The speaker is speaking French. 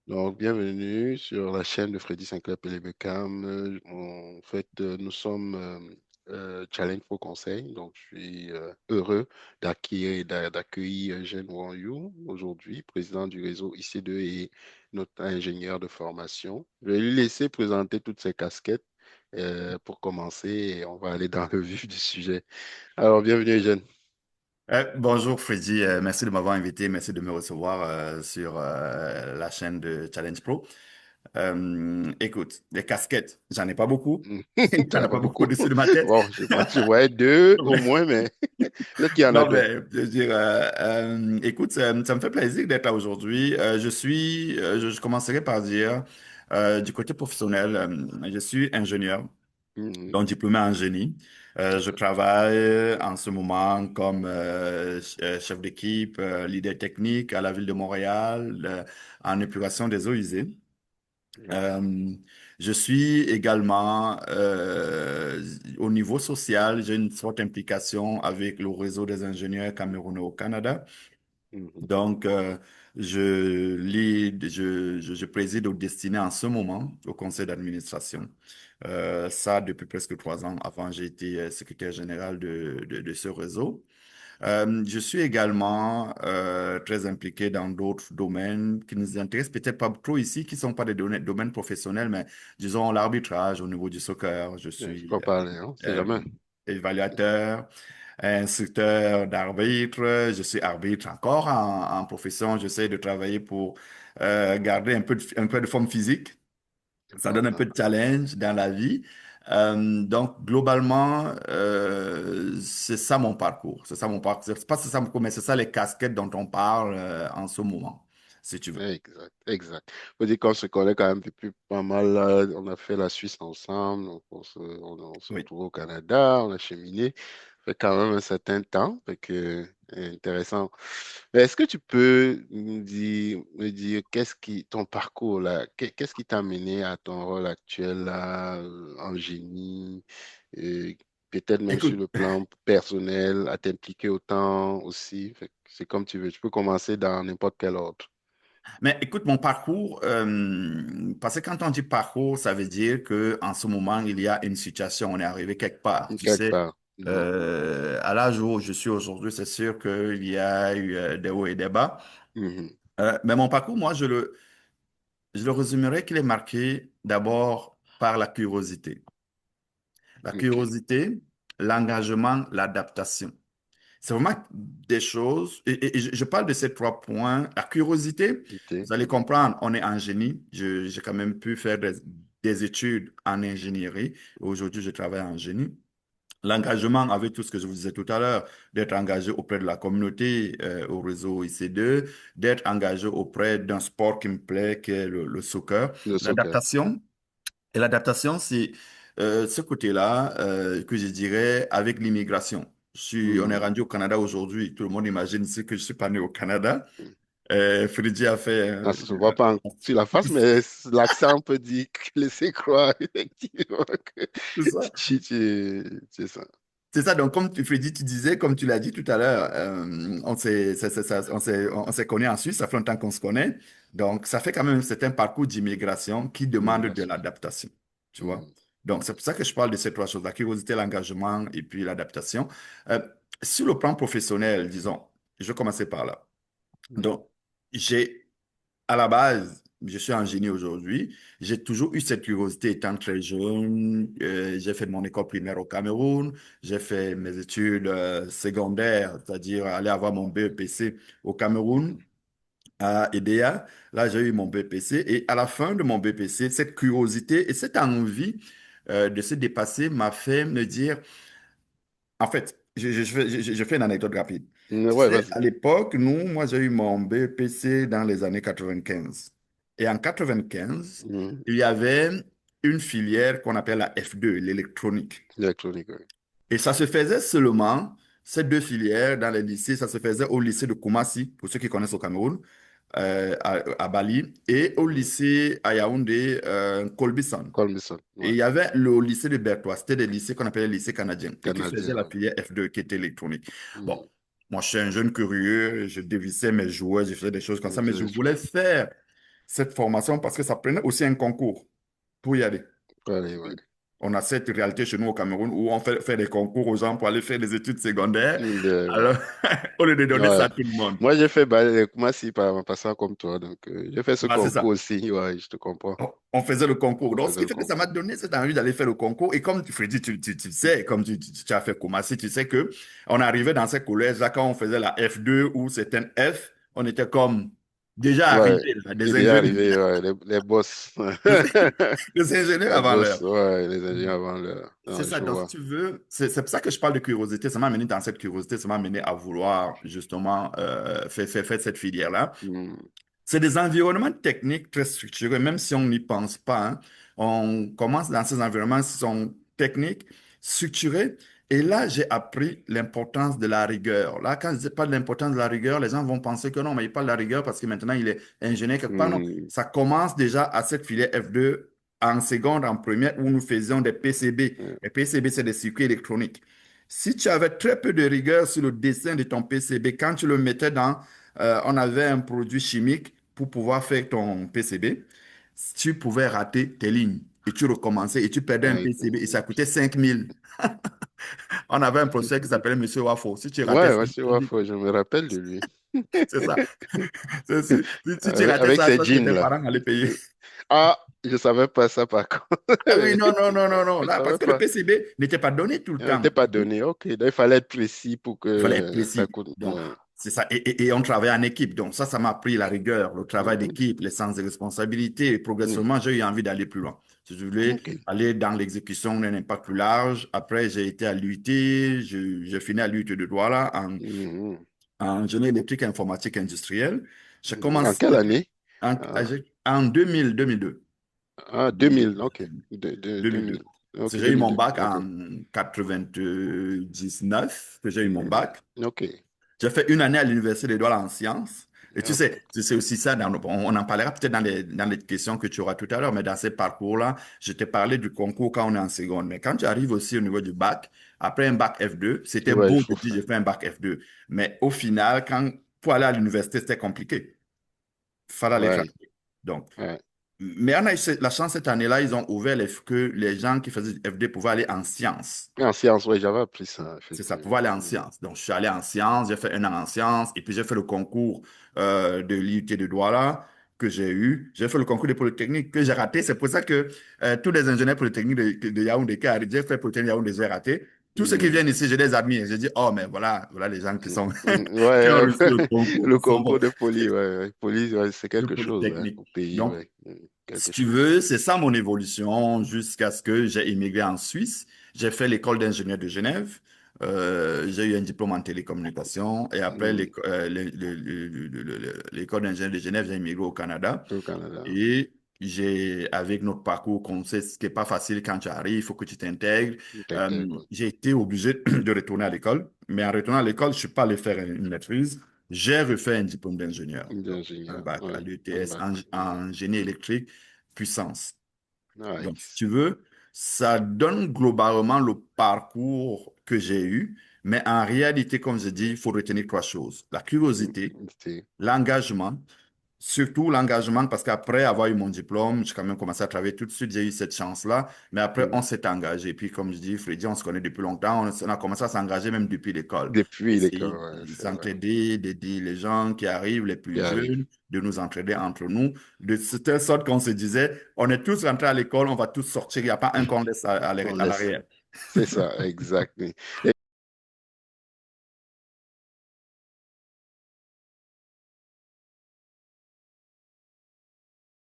Donc, bienvenue sur la chaîne de Freddy Sinclair Pelebekam. En fait, nous sommes Challenge Pro Conseil. Donc, je suis heureux d'accueillir Eugène Wanyou aujourd'hui, président du réseau IC2 et notre ingénieur de formation. Je vais lui laisser présenter toutes ses casquettes pour commencer et on va aller dans le vif du sujet. Alors, bienvenue, Eugène. Bonjour Freddy. Merci de m'avoir invité, merci de me recevoir sur la chaîne de Challenge Pro. Écoute, les casquettes, j'en ai pas beaucoup. Tu J'en n'en ai as pas pas beaucoup beaucoup. au-dessus de ma tête. Bon, je voyais deux au moins, mais là, qui en a Non, deux. mais je veux dire, écoute, ça me fait plaisir d'être là aujourd'hui. Je commencerai par dire, du côté professionnel, je suis ingénieur, Mhm. donc diplômé en génie. Je D'accord. travaille en ce moment comme chef d'équipe, leader technique à la ville de Montréal, en épuration des eaux usées. D'accord. Euh, je suis également au niveau social, j'ai une forte implication avec le réseau des ingénieurs camerounais au Canada. Mhm. Donc, je préside au Destiné en ce moment au conseil d'administration. Ça depuis presque 3 ans. Avant, j'ai été secrétaire général de ce réseau. Je suis également très impliqué dans d'autres domaines qui nous intéressent peut-être pas trop ici, qui ne sont pas des domaines professionnels, mais disons l'arbitrage au niveau du soccer. Je Ouais, il suis faut parler, hein, c'est euh, jamais. évaluateur, instructeur d'arbitre. Je suis arbitre encore en profession. J'essaie de travailler pour garder un peu de forme physique. Ça donne un Important. peu de challenge dans la vie. Donc, globalement, c'est ça mon parcours. C'est ça mon parcours. C'est pas c'est ça mon parcours, mais c'est ça les casquettes dont on parle en ce moment, si tu veux. Exact, exact. Faut dire qu'on se connaît quand même depuis pas mal. Là. On a fait la Suisse ensemble, donc on se Oui. retrouve au Canada, on a cheminé. Ça fait quand même un certain temps, fait que intéressant. Mais est-ce que tu peux me dire ton parcours là, qu'est-ce qui t'a mené à ton rôle actuel là, en génie, et peut-être même sur Écoute, le plan personnel, à t'impliquer autant aussi. Fait que c'est comme tu veux. Tu peux commencer dans n'importe quel ordre. mais écoute, mon parcours, parce que quand on dit parcours, ça veut dire que en ce moment, il y a une situation, on est arrivé quelque part. Tu Quelque sais, part. Mhm, à l'âge où je suis aujourd'hui, c'est sûr qu'il y a eu des hauts et des bas. mhm. Mais mon parcours, moi, je le résumerai qu'il est marqué d'abord par la curiosité. La OK. curiosité, l'engagement, l'adaptation. C'est vraiment des choses, et je parle de ces 3 points. La curiosité, Idée. vous allez comprendre, on est en génie. J'ai quand même pu faire des études en ingénierie. Aujourd'hui, je travaille en génie. L'engagement avec tout ce que je vous disais tout à l'heure, d'être engagé auprès de la communauté, au réseau IC2, d'être engagé auprès d'un sport qui me plaît, qui est le soccer. Le soccer. L'adaptation, et l'adaptation, c'est ce côté-là que je dirais avec l'immigration. On est Mhm. rendu au Canada aujourd'hui. Tout le monde imagine ici que je suis pas né au Canada. Freddy a fait... Ah, ça se voit pas sur la face, mais l'accent peut dire, laisser croire effectivement que C'est ça. c'est ça. C'est ça. Donc, comme Freddy, tu disais, comme tu l'as dit tout à l'heure, on s'est connus en Suisse. Ça fait longtemps qu'on se connaît. Donc, ça fait quand même un certain parcours d'immigration qui demande de Immigration. l'adaptation. Tu vois? Mhm. Donc, c'est pour ça que je parle de ces 3 choses, la curiosité, l'engagement et puis l'adaptation. Euh, sur le plan professionnel, disons, je vais commencer par là. Donc, j'ai à la base, je suis ingénieur aujourd'hui. J'ai toujours eu cette curiosité étant très jeune. J'ai fait mon école primaire au Cameroun. J'ai fait mes études secondaires, c'est-à-dire aller avoir mon BEPC au Cameroun, Mhm. à EDEA. Là, j'ai eu mon BEPC. Et à la fin de mon BEPC, cette curiosité et cette envie de se dépasser m'a fait me dire, en fait, je fais une anecdote rapide. Tu Ouais, sais, vas-y. à l'époque, moi, j'ai eu mon BEPC dans les années 95. Et en 95, Mhm. il y avait une filière qu'on appelle la F2, l'électronique. Électronique, oui. Et ça se faisait seulement, ces 2 filières dans les lycées, ça se faisait au lycée de Koumassi, pour ceux qui connaissent au Cameroun, à Bali, et au Mhm. lycée à Yaoundé, Colbison. Colbison, Et ouais. il y avait le lycée de Berthois, c'était des lycées qu'on appelait les lycées canadiens et qui faisaient Canadien, la ouais. filière F2 qui était électronique. Bon, Mhm. moi je suis un jeune curieux, je dévissais mes jouets, je faisais des choses comme ça, mais je voulais faire. cette formation parce que ça prenait aussi un concours pour y aller. Allez, ouais. On a cette réalité chez nous au Cameroun où on fait des concours aux gens pour aller faire des études secondaires. Ouais. Alors, au lieu de donner ça Ouais. à tout le monde. Moi, j'ai fait les Koumassi en passant comme toi. Donc, j'ai fait ce Voilà, c'est concours ça. aussi. Ouais, je te comprends. On faisait le concours. On Donc, ce faisait qui le fait que ça m'a concours. donné cette envie d'aller faire le concours. Et comme Freddy, tu sais, comme tu as fait Koumassi, tu sais que on arrivait dans ces collèges-là, quand on faisait la F2 ou c'était un F, on était comme déjà Ouais, arrivés, là, il des est ingénieurs, arrivé, ouais, les boss. des ingénieurs Les avant boss, l'heure. ouais, les ingénieurs avant l'heure. C'est Non, ça, je donc si vois. tu veux, c'est pour ça que je parle de curiosité. Ça m'a mené dans cette curiosité, ça m'a mené à vouloir justement faire cette filière-là. Hmm, C'est des environnements techniques très structurés, même si on n'y pense pas, hein. On commence dans ces environnements qui sont techniques, structurés. Et là, j'ai appris l'importance de la rigueur. Là, quand je parle de l'importance de la rigueur, les gens vont penser que non, mais il parle de la rigueur parce que maintenant, il est ingénieur quelque part. Non, hmm, ça commence déjà à cette filière F2 en seconde, en première, où nous faisions des PCB. hmm. Les PCB, c'est des circuits électroniques. Si tu avais très peu de rigueur sur le dessin de ton PCB, quand tu le mettais dans on avait un produit chimique pour pouvoir faire ton PCB. Tu pouvais rater tes lignes et tu recommençais et tu perdais un Ouais, PCB et ça coûtait 5 000. On avait un professeur qui s'appelait Monsieur Wafo. Si tu ratais ouais, 5 ouais, c'est 000, je me rappelle de lui. c'est ça. Si tu ratais Avec ça, ses parce que jeans, tes là. parents allaient payer. Ah, je savais pas ça par contre. Ah oui, non, non, non, non, non. Je Là, parce savais que le pas. PCB n'était pas donné tout le Il temps. n'était pas donné. Ok, donc il fallait être précis pour Il fallait être que ça précis. coûte. Donc, Ouais. c'est ça. Et on travaillait en équipe. Donc, ça m'a appris la rigueur, le travail Mhm, d'équipe, les sens de responsabilité. Et mhm. progressivement, j'ai eu envie d'aller plus loin. Je voulais Ok. aller dans l'exécution d'un impact plus large. Après, j'ai été à l'UT. J'ai fini à l'UT de Douala Mhm, en génie électrique et informatique industrielle. J'ai mhm. En commencé quelle année? en, Ah, en 2000, 2002. ah, 2000. Ok. 2002. 2000. Ok, J'ai eu mon 2002. bac Ok. en 99, que j'ai eu mon Mhm. bac. Ok. J'ai fait une année à l'Université de Douala en sciences. Et Ok. tu sais aussi ça, on en parlera peut-être dans les questions que tu auras tout à l'heure, mais dans ces parcours-là, je t'ai parlé du concours quand on est en seconde. Mais quand tu arrives aussi au niveau du bac, après un bac F2, c'était Ouais, il beau de faut dire faire. j'ai fait un bac F2. Mais au final, pour aller à l'université, c'était compliqué. Il fallait aller Ouais. travailler. Donc, Ouais. mais on a eu la chance cette année-là, ils ont ouvert que les gens qui faisaient du FD pouvaient aller en sciences. En sciences, ouais, j'avais appris ça, C'est ça, pouvoir effectivement. aller en Mhm. sciences. Donc, je suis allé en sciences, j'ai fait un an en sciences, et puis j'ai fait le concours de l'IUT de Douala que j'ai eu. J'ai fait le concours de Polytechnique que j'ai raté. C'est pour ça que tous les ingénieurs polytechniques de Yaoundé qui arrivent, j'ai fait Polytechnique Yaoundé, j'ai raté. Tous ceux qui Mhm. viennent ici, je les admire. Je dis, oh, mais voilà, voilà les gens qui Mhm. sont, Mhm. qui ont Ouais, réussi le concours, le qui sont bons, concours de Poly, ouais, ouais. Poly, ouais, c'est de quelque chose, hein, Polytechnique. au pays, Donc, ouais. Mhm. si Quelque tu chose. veux, c'est ça mon évolution jusqu'à ce que j'ai immigré en Suisse. J'ai fait l'école d'ingénieur de Genève. J'ai eu un diplôme en télécommunication. Et après Mhm. l'école d'ingénieur de Genève, j'ai immigré au Canada. Au Canada. Et avec notre parcours, qu'on sait ce qui n'est pas facile quand tu arrives, il faut que tu t'intègres. On t'intègre, ouais. J'ai été obligé de retourner à l'école. Mais en retournant à l'école, je ne suis pas allé faire une maîtrise. J'ai refait un diplôme d'ingénieur, donc un D'ingénieur, bac à ouais. Un l'UTS bac. en génie électrique puissance. Donc, si Nice. tu veux, ça donne globalement le parcours que j'ai eu, mais en réalité, comme je dis, il faut retenir trois choses. La curiosité, C'est- l'engagement, surtout l'engagement, parce qu'après avoir eu mon diplôme, j'ai quand même commencé à travailler tout de suite, j'ai eu cette chance-là, mais après, on mhm. s'est engagé. Et puis, comme je dis, Freddy, on se connaît depuis longtemps, on a commencé à s'engager même depuis l'école. Depuis l'école, Essayer ouais, de c'est vrai. s'entraider, d'aider les gens qui arrivent, les Qui plus arrive. jeunes, de nous entraider entre nous, de telle sorte qu'on se disait, on est tous rentrés à l'école, on va tous sortir, il n'y a pas un qu'on laisse On à laisse. l'arrière. C'est ça, exact.